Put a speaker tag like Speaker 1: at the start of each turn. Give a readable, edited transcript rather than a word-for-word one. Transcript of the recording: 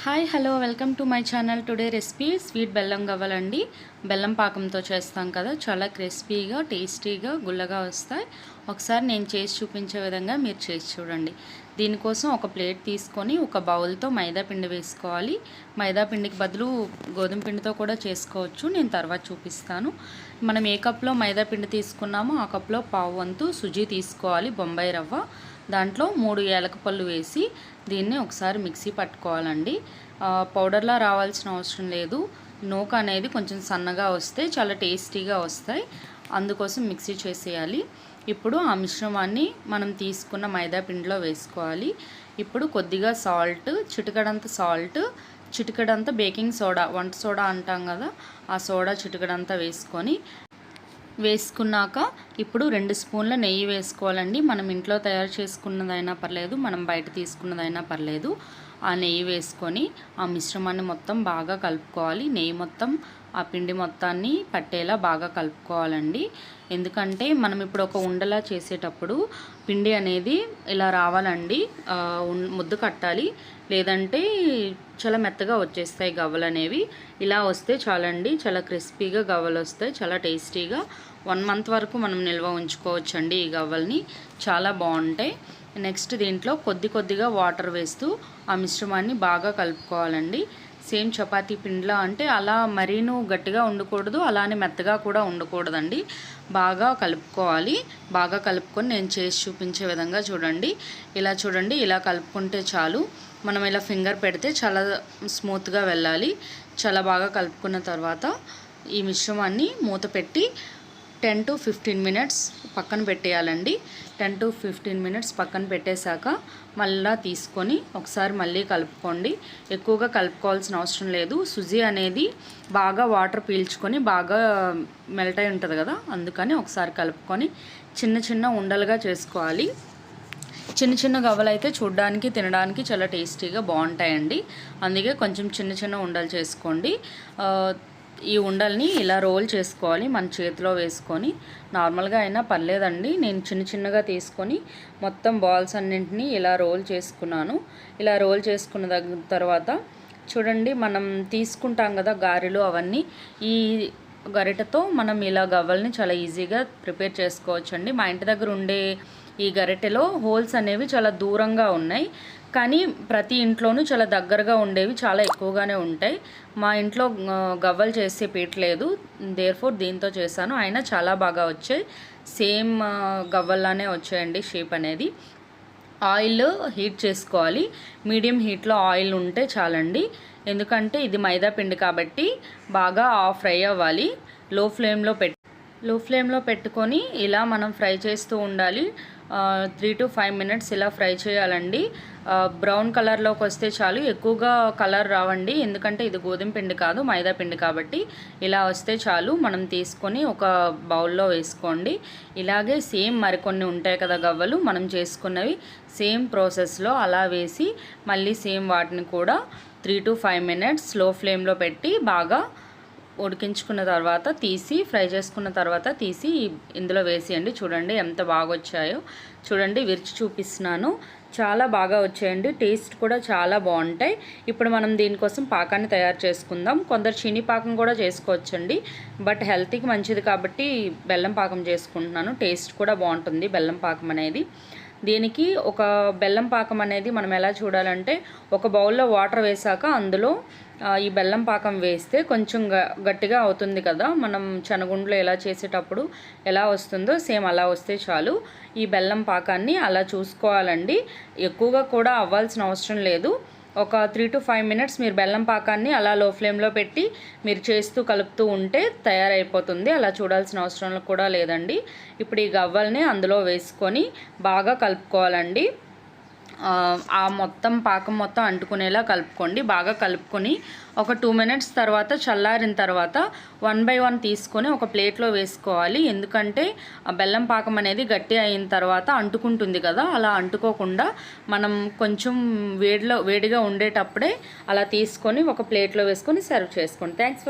Speaker 1: Hi hello welcome to my channel. Today recipe sweet బెల్లం గవ్వలండి. బెల్లం పాకంతో చేస్తాం కదా, చాలా క్రిస్పీగా టేస్టీగా గుల్లగా వస్తాయి. ఒకసారి నేను చేసి చూపించే విధంగా మీరు చేసి చూడండి. దీనికోసం ఒక ప్లేట్ తీసుకొని ఒక బౌల్తో మైదా పిండి వేసుకోవాలి. మైదా పిండికి బదులు గోధుమ పిండితో కూడా చేసుకోవచ్చు, నేను తర్వాత చూపిస్తాను. మనం ఏ కప్లో మైదా పిండి తీసుకున్నామో ఆ కప్లో పావు వంతు సుజీ తీసుకోవాలి, బొంబాయి రవ్వ. దాంట్లో 3 యాలకులు వేసి దీన్ని ఒకసారి మిక్సీ పట్టుకోవాలండి. పౌడర్లా రావాల్సిన అవసరం లేదు. నూక అనేది కొంచెం సన్నగా వస్తే చాలా టేస్టీగా వస్తాయి, అందుకోసం మిక్సీ చేసేయాలి. ఇప్పుడు ఆ మిశ్రమాన్ని మనం తీసుకున్న మైదా పిండిలో వేసుకోవాలి. ఇప్పుడు కొద్దిగా సాల్ట్, చిటికడంత సాల్ట్, చిటికడంత బేకింగ్ సోడా, వంట సోడా అంటాం కదా, ఆ సోడా చిటికడంతా వేసుకున్నాక ఇప్పుడు 2 స్పూన్ల నెయ్యి వేసుకోవాలండి. మనం ఇంట్లో తయారు చేసుకున్నదైనా పర్లేదు, మనం బయట తీసుకున్నదైనా పర్లేదు. ఆ నెయ్యి వేసుకొని ఆ మిశ్రమాన్ని మొత్తం బాగా కలుపుకోవాలి. నెయ్యి మొత్తం ఆ పిండి మొత్తాన్ని పట్టేలా బాగా కలుపుకోవాలండి. ఎందుకంటే మనం ఇప్పుడు ఒక ఉండలా చేసేటప్పుడు పిండి అనేది ఇలా రావాలండి, ముద్దు కట్టాలి, లేదంటే చాలా మెత్తగా వచ్చేస్తాయి గవ్వలు అనేవి. ఇలా వస్తే చాలండి, చాలా క్రిస్పీగా గవ్వలు వస్తాయి, చాలా టేస్టీగా. 1 మంత్ వరకు మనం నిల్వ ఉంచుకోవచ్చండి ఈ గవ్వల్ని, చాలా బాగుంటాయి. నెక్స్ట్ దీంట్లో కొద్దిగా వాటర్ వేస్తూ ఆ మిశ్రమాన్ని బాగా కలుపుకోవాలండి. సేమ్ చపాతీ పిండిలా, అంటే అలా మరీను గట్టిగా ఉండకూడదు, అలానే మెత్తగా కూడా ఉండకూడదండి. బాగా కలుపుకోవాలి. బాగా కలుపుకొని నేను చేసి చూపించే విధంగా చూడండి. ఇలా చూడండి, ఇలా కలుపుకుంటే చాలు. మనం ఇలా ఫింగర్ పెడితే చాలా స్మూత్గా వెళ్ళాలి. చాలా బాగా కలుపుకున్న తర్వాత ఈ మిశ్రమాన్ని మూత పెట్టి 10 to 15 మినిట్స్ పక్కన పెట్టేయాలండి. 10 to 15 మినిట్స్ పక్కన పెట్టేశాక మళ్ళీ తీసుకొని ఒకసారి మళ్ళీ కలుపుకోండి. ఎక్కువగా కలుపుకోవాల్సిన అవసరం లేదు. సుజీ అనేది బాగా వాటర్ పీల్చుకొని బాగా మెల్ట్ అయి ఉంటుంది కదా, అందుకని ఒకసారి కలుపుకొని చిన్న ఉండలుగా చేసుకోవాలి. చిన్న గవ్వలు అయితే చూడడానికి తినడానికి చాలా టేస్టీగా బాగుంటాయండి. అందుకే కొంచెం చిన్న ఉండలు చేసుకోండి. ఈ ఉండల్ని ఇలా రోల్ చేసుకోవాలి, మన చేతిలో వేసుకొని. నార్మల్గా అయినా పర్లేదండి, నేను చిన్నగా తీసుకొని మొత్తం బాల్స్ అన్నింటినీ ఇలా రోల్ చేసుకున్నాను. ఇలా రోల్ చేసుకున్న తర్వాత చూడండి, మనం తీసుకుంటాం కదా గారెలు, అవన్నీ ఈ గరిటెతో మనం ఇలా గవ్వల్ని చాలా ఈజీగా ప్రిపేర్ చేసుకోవచ్చండి. మా ఇంటి దగ్గర ఉండే ఈ గరిటెలో హోల్స్ అనేవి చాలా దూరంగా ఉన్నాయి, కానీ ప్రతి ఇంట్లోనూ చాలా దగ్గరగా ఉండేవి చాలా ఎక్కువగానే ఉంటాయి. మా ఇంట్లో గవ్వలు చేసే పీట లేదు, దేర్ఫోర్ దీంతో చేశాను. అయినా చాలా బాగా వచ్చాయి, సేమ్ గవ్వల్లానే వచ్చాయండి షేప్ అనేది. ఆయిల్ హీట్ చేసుకోవాలి. మీడియం హీట్లో ఆయిల్ ఉంటే చాలండి, ఎందుకంటే ఇది మైదా పిండి కాబట్టి బాగా ఫ్రై అవ్వాలి. లో ఫ్లేమ్లో పెట్టుకొని ఇలా మనం ఫ్రై చేస్తూ ఉండాలి. 3 to 5 మినిట్స్ ఇలా ఫ్రై చేయాలండి. బ్రౌన్ కలర్లోకి వస్తే చాలు, ఎక్కువగా కలర్ రావండి, ఎందుకంటే ఇది గోధుమ పిండి కాదు మైదా పిండి కాబట్టి. ఇలా వస్తే చాలు. మనం తీసుకొని ఒక బౌల్లో వేసుకోండి. ఇలాగే సేమ్ మరికొన్ని ఉంటాయి కదా గవ్వలు మనం చేసుకున్నవి, సేమ్ ప్రాసెస్లో అలా వేసి మళ్ళీ సేమ్ వాటిని కూడా 3 to 5 మినిట్స్ స్లో ఫ్లేమ్లో పెట్టి బాగా ఉడికించుకున్న తర్వాత ఫ్రై చేసుకున్న తర్వాత తీసి ఇందులో వేసేయండి. చూడండి ఎంత బాగా వచ్చాయో, చూడండి విరిచి చూపిస్తున్నాను, చాలా బాగా వచ్చాయండి. టేస్ట్ కూడా చాలా బాగుంటాయి. ఇప్పుడు మనం దీనికోసం పాకాన్ని తయారు చేసుకుందాం. కొందరు చీనీ పాకం కూడా చేసుకోవచ్చండి, బట్ హెల్త్కి మంచిది కాబట్టి బెల్లం పాకం చేసుకుంటున్నాను. టేస్ట్ కూడా బాగుంటుంది బెల్లం పాకం అనేది. దీనికి ఒక బెల్లం పాకం అనేది మనం ఎలా చూడాలంటే, ఒక బౌల్లో వాటర్ వేసాక అందులో ఈ బెల్లం పాకం వేస్తే కొంచెం గట్టిగా అవుతుంది కదా, మనం శనగుండలు ఎలా చేసేటప్పుడు ఎలా వస్తుందో సేమ్ అలా వస్తే చాలు. ఈ బెల్లం పాకాన్ని అలా చూసుకోవాలండి, ఎక్కువగా కూడా అవ్వాల్సిన అవసరం లేదు. ఒక 3 to 5 మినిట్స్ మీరు బెల్లం పాకాన్ని అలా లో ఫ్లేమ్లో పెట్టి మీరు చేస్తూ కలుపుతూ ఉంటే తయారైపోతుంది. అలా చూడాల్సిన అవసరం కూడా లేదండి. ఇప్పుడు ఈ గవ్వల్ని అందులో వేసుకొని బాగా కలుపుకోవాలండి. ఆ మొత్తం పాకం మొత్తం అంటుకునేలా కలుపుకోండి. బాగా కలుపుకొని ఒక 2 మినిట్స్ తర్వాత చల్లారిన తర్వాత 1 by 1 తీసుకొని ఒక ప్లేట్లో వేసుకోవాలి. ఎందుకంటే ఆ బెల్లం పాకం అనేది గట్టి అయిన తర్వాత అంటుకుంటుంది కదా, అలా అంటుకోకుండా మనం కొంచెం వేడిగా ఉండేటప్పుడే అలా తీసుకొని ఒక ప్లేట్లో వేసుకొని సర్వ్ చేసుకోండి. Thanks for